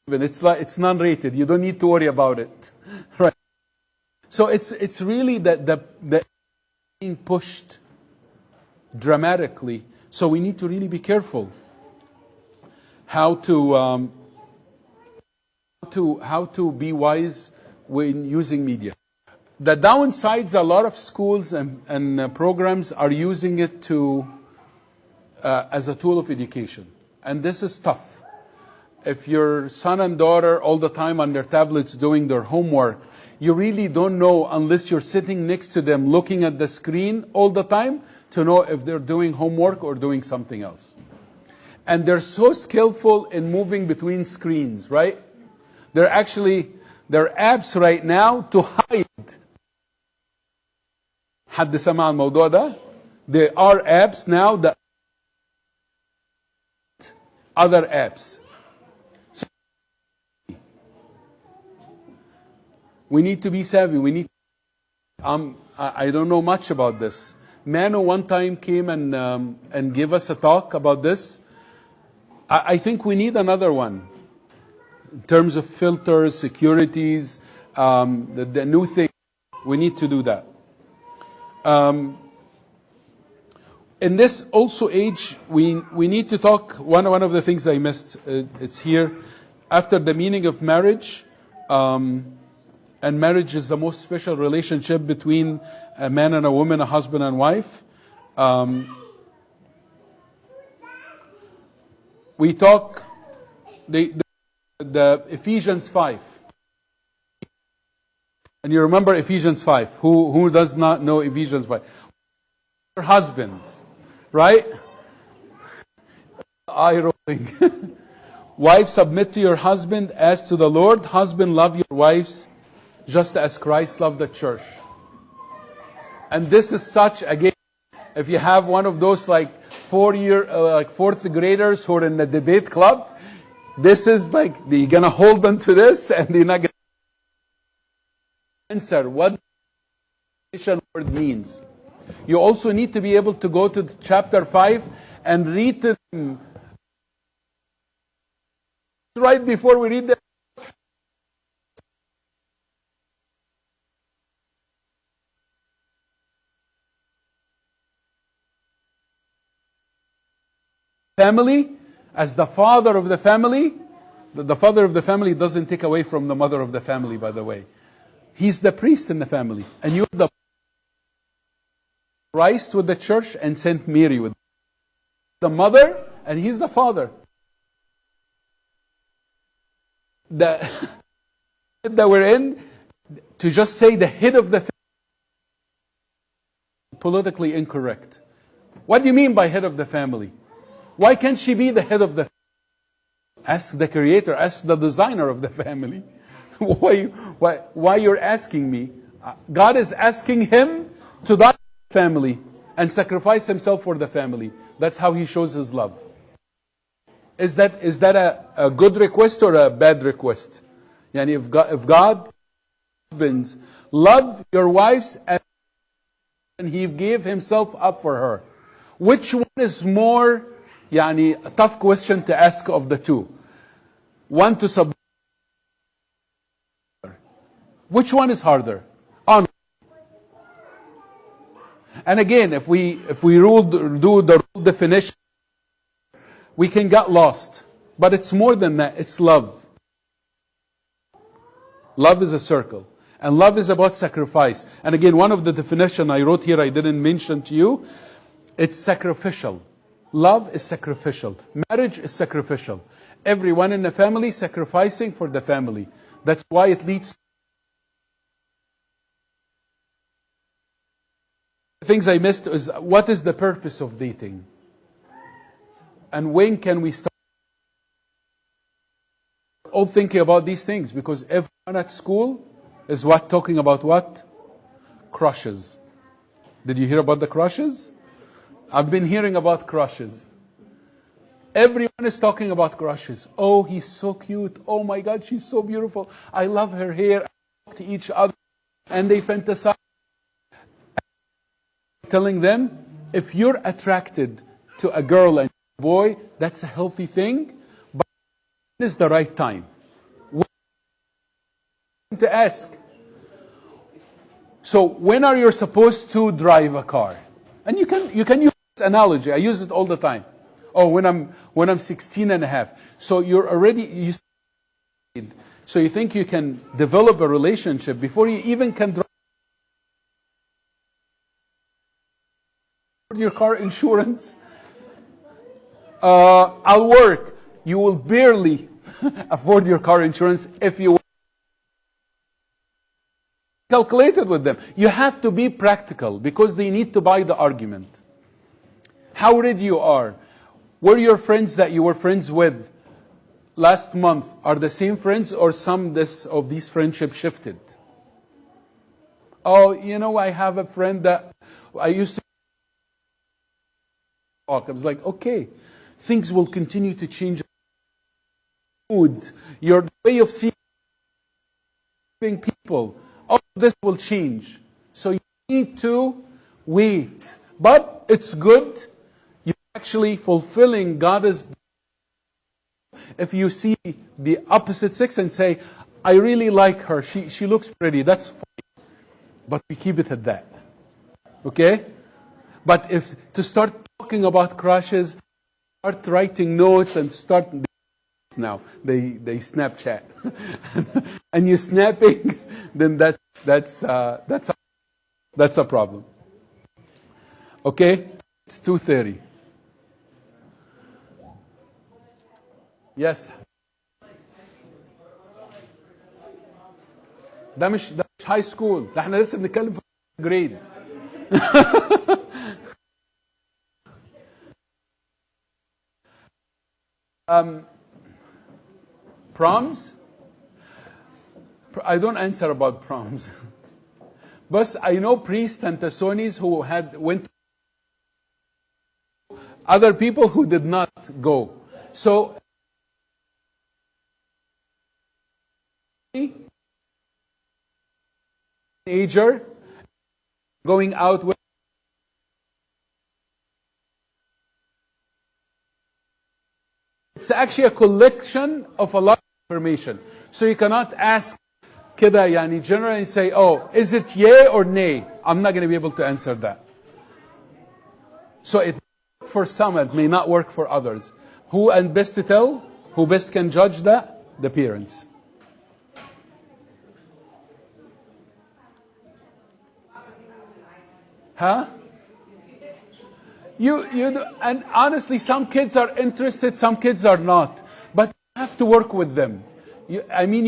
It's non-rated. You don't need to worry about it, right? So it's really the being pushed dramatically. So we need to really be careful how to be wise when using media. The downsides, a lot of schools and programs are using it to as a tool of education. And this is tough. If your son and daughter all the time on their tablets doing their homework, you really don't know unless you're sitting next to them looking at the screen all the time to know if they're doing homework or doing something else. And they're so skillful in moving between screens, right? There are apps right now to hide. حد سمع الموضوع ده؟ There are apps now that other apps. So we need to be savvy. I don't know much about this. Mano one time came and gave us a talk about this. I think we need another one in terms of filters, securities, the new thing. We need to do that. In this also age, we need to talk, one of the things I missed, it's here, after the meaning of marriage, and marriage is the most special relationship between a man and a woman, a husband and wife. We talk the Ephesians 5. And you remember Ephesians 5. Who does not know Ephesians 5? Your husbands, right? Eye rolling. Wives, submit to your husband as to the Lord. Husband, love your wives just as Christ loved the church. And this is such, again, if you have one of those like fourth graders who are in the debate club, this is like, you're going to hold them to this and they're not going to answer what the word means. You also need to be able to go to chapter 5 and read them. Right before we read the family, as the father of the family, the father of the family doesn't take away from the mother of the family, by the way. He's the priest in the family. And you're the Christ with the church and Saint Mary with the mother, and he's the father. That we're in, to just say the head of the family, politically incorrect. What do you mean by head of the family? Why can't she be the head of the family? Ask the creator, ask the designer of the family. Why you're asking me? God is asking him to die for the family and sacrifice himself for the family. That's how he shows his love. Is that a good request or a bad request? Yani if God husbands, love your wives and he gave himself up for her. Which one is more, a tough question to ask of the two? One to submit. Which one is harder? Honor. And again, if we do the rule definition, we can get lost. But it's more than that. It's love. Love is a circle. And love is about sacrifice. And again, one of the definitions I wrote here, I didn't mention to you, it's sacrificial. Love is sacrificial. Marriage is sacrificial. Everyone in the family sacrificing for the family. That's why it leads to things I missed is, what is the purpose of dating? And when can we start? All thinking about these things, because everyone at school is talking about what? Crushes. Did you hear about the crushes? I've been hearing about crushes. Everyone is talking about crushes. Oh, he's so cute. Oh my God, she's so beautiful. I love her hair. I talk to each other and they fantasize. Telling them, if you're attracted to a girl and a boy, that's a healthy thing, but when is the right time? When to ask. So when are you supposed to drive a car? And you can use this analogy. I use it all the time. Oh, when I'm 16 and a half. So you're already so you think you can develop a relationship before you even can drive. your car insurance? I'll work. You will barely afford your car insurance if you calculated with them. You have to be practical because they need to buy the argument. How ready you are. Were your friends that you were friends with last month are the same friends, or some of these friendships shifted? Oh, you know, I have a friend that I used to talk. I was like, okay, things will continue to change. Mood, your way of seeing people, all of this will change. So you need to wait. But it's good. You're actually fulfilling God's. If you see the opposite sex and say, I really like her, she looks pretty, that's fine. But we keep it at that. Okay? But if to start talking about crushes, start writing notes and start now, they Snapchat. And you're snapping, then that's a problem. Okay? It's 2:30. Yes. ده مش هاي سكول، ده احنا لسه بنتكلم في جريد. Proms? I don't answer about proms. But I know priests and Tessonis who went. Other people who did not go. So, teenager going out with. It's actually a collection of a lot of information. So you cannot ask كده يعني generally say, oh, is it yay or nay? I'm not going to be able to answer that. So it works for some, it may not work for others. Who and best to tell? Who best can judge that? The parents. Huh? And honestly, some kids are interested, some kids are not. But you have to work with them. You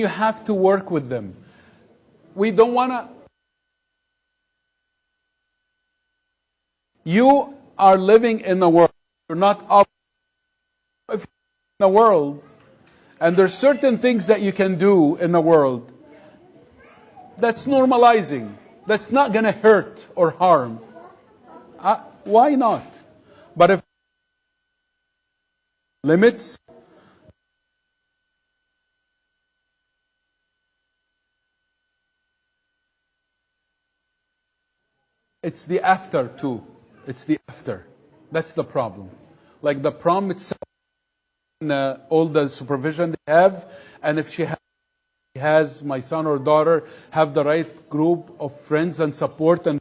have to work with them. We don't want to. You are living in the world. You're not up in the world. And there's certain things that you can do in the world that's normalizing. That's not going to hurt or harm. Why not? But if limits, it's the after too. It's the after. That's the problem. Like the prom itself, all the supervision they have, and if she has my son or daughter have the right group of friends and support, and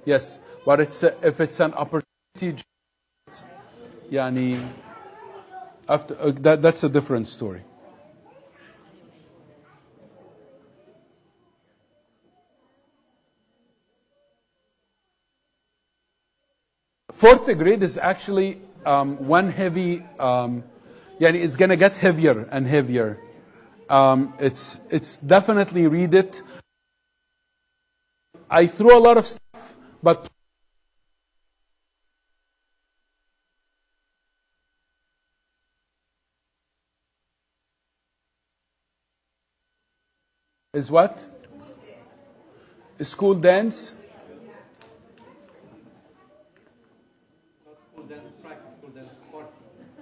yes, but if it's an opportunity, yani, after that's a different story. Fourth grade is actually one heavy, it's going to get heavier and heavier. It's definitely read it. I threw a lot of stuff, but is what? School dance?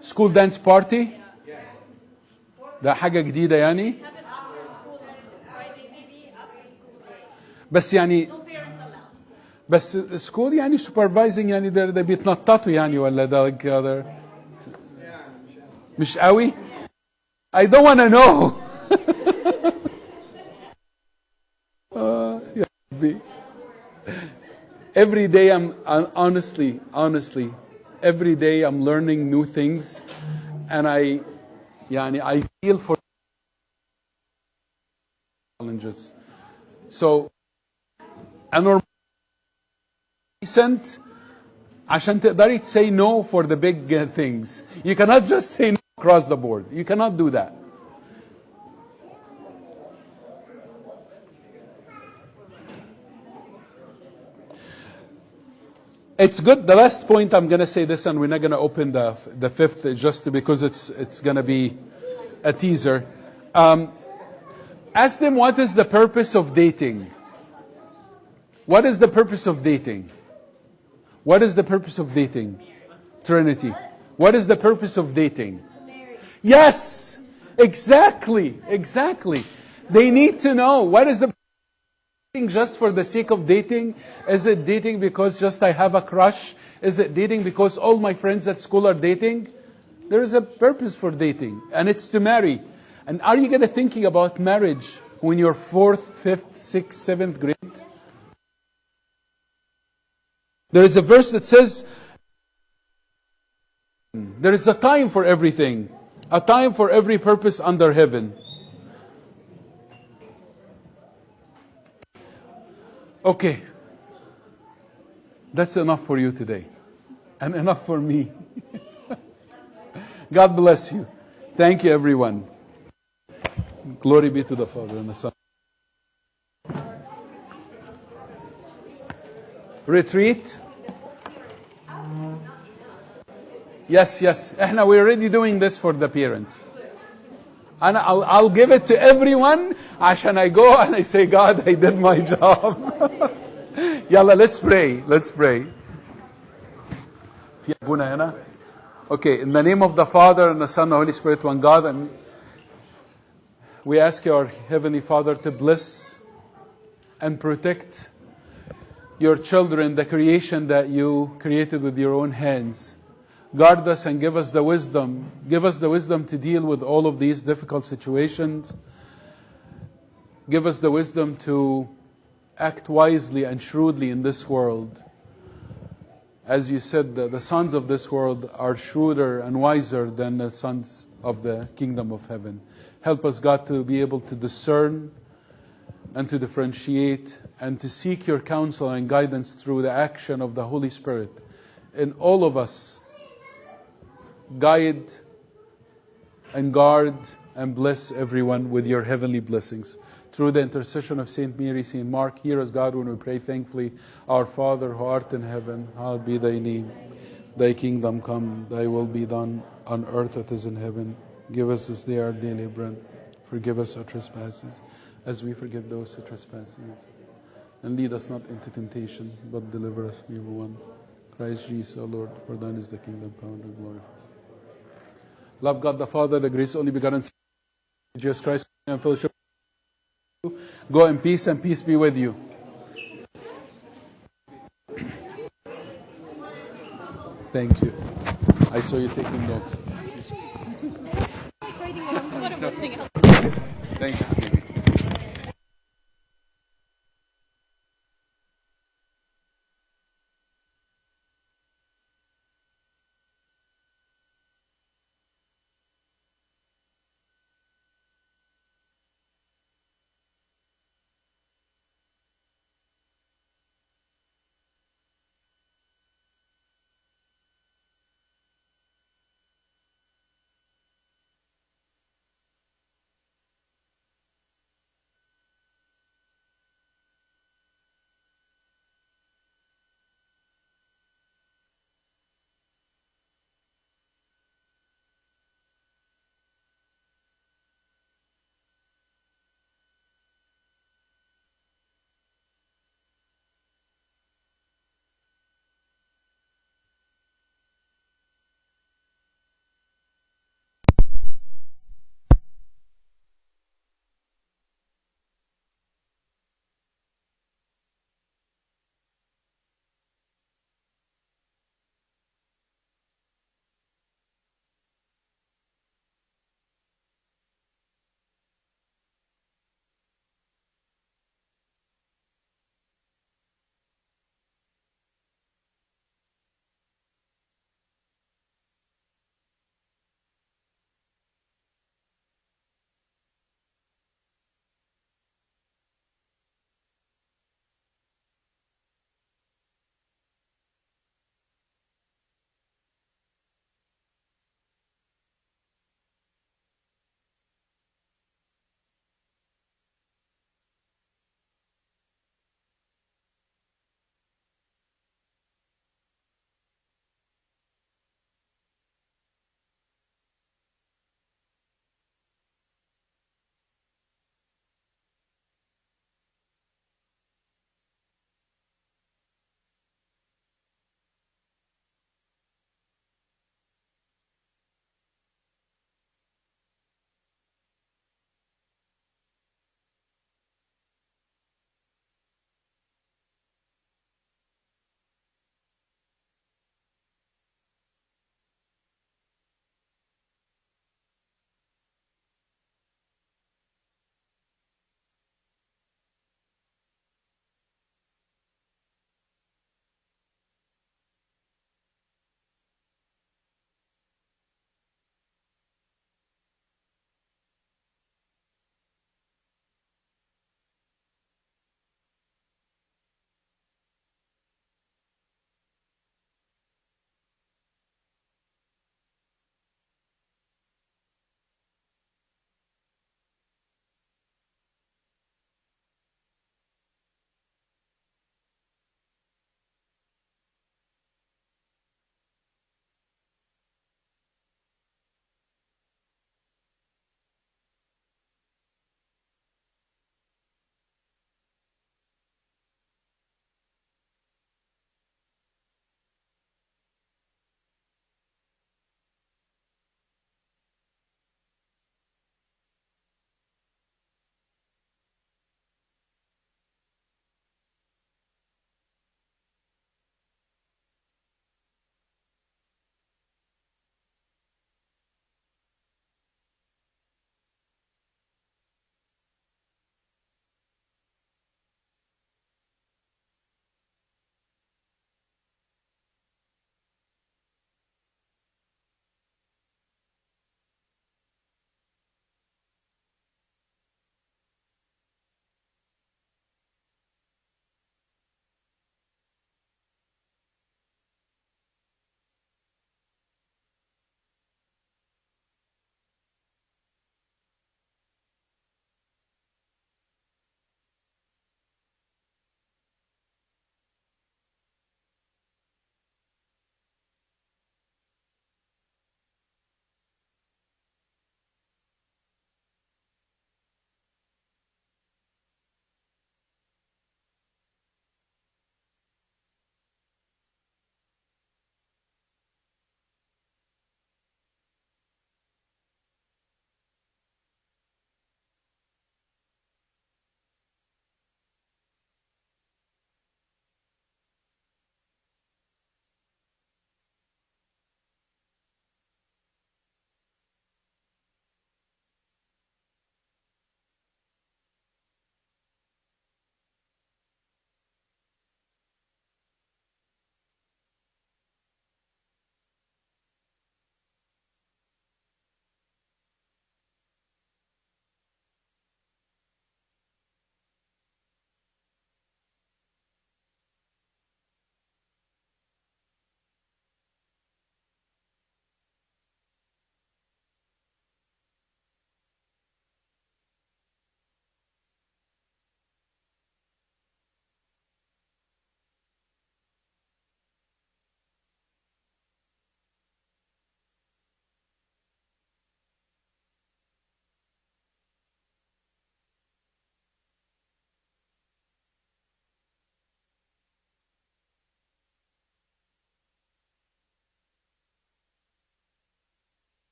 School dance party? ده حاجة جديدة يعني؟ بس يعني بس school يعني supervising يعني ده بيتنططوا يعني ولا ده مش قوي؟ I don't want to know. Every day I'm honestly, every day I'm learning new things, and I feel for challenges. So, recent, عشان تقدري say no for the big things. You cannot just say no across the board. You cannot do that. It's good. The last point, I'm going to say this, and we're not going to open the fifth, just because it's going to be a teaser. Ask them, what is the purpose of dating? What is the purpose of dating? What is the purpose of dating? Trinity. What is the purpose of dating? Yes, exactly. They need to know, what is the dating just for the sake of dating? Is it dating because just I have a crush? Is it dating because all my friends at school are dating? There is a purpose for dating, and it's to marry. And are you going to thinking about marriage when you're 4th, 5th, 6th, 7th grade? There is a verse that says, there is a time for everything, a time for every purpose under heaven. Okay, that's enough for you today, and enough for me. God bless you. Thank you, everyone. Glory be to the Father and the Son. Retreat. Yes. We're already doing this for the parents. And I'll give it to everyone. عشان I go and I say, God, I did my job. Yalla, let's pray. في أبونا هنا. Okay, in the name of the Father and the Son and the Holy Spirit, one God, and we ask our Heavenly Father to bless and protect your children, the creation that you created with your own hands. Guard us and give us the wisdom. Give us the wisdom to deal with all of these difficult situations. Give us the wisdom to act wisely and shrewdly in this world. As you said, the sons of this world are shrewder and wiser than the sons of the kingdom of heaven. Help us, God, to be able to discern and to differentiate and to seek your counsel and guidance through the action of the Holy Spirit in all of us. Guide and guard and bless everyone with your heavenly blessings. Through the intercession of Saint Mary, Saint Mark, hear us, God, when we pray thankfully. Our Father who art in heaven, hallowed be thy name. Thy kingdom come, thy will be done on earth as it is in heaven. Give us this day our daily bread. Forgive us our trespasses, as we forgive those who trespass against us. And lead us not into temptation, but deliver us from evil one. Christ Jesus, our Lord, for thine is the kingdom, power, and glory. Love God the Father, the grace only begotten Son, Jesus Christ, and fellowship. Go in peace, and peace be with you. Thank you. I saw you taking notes. Thank you.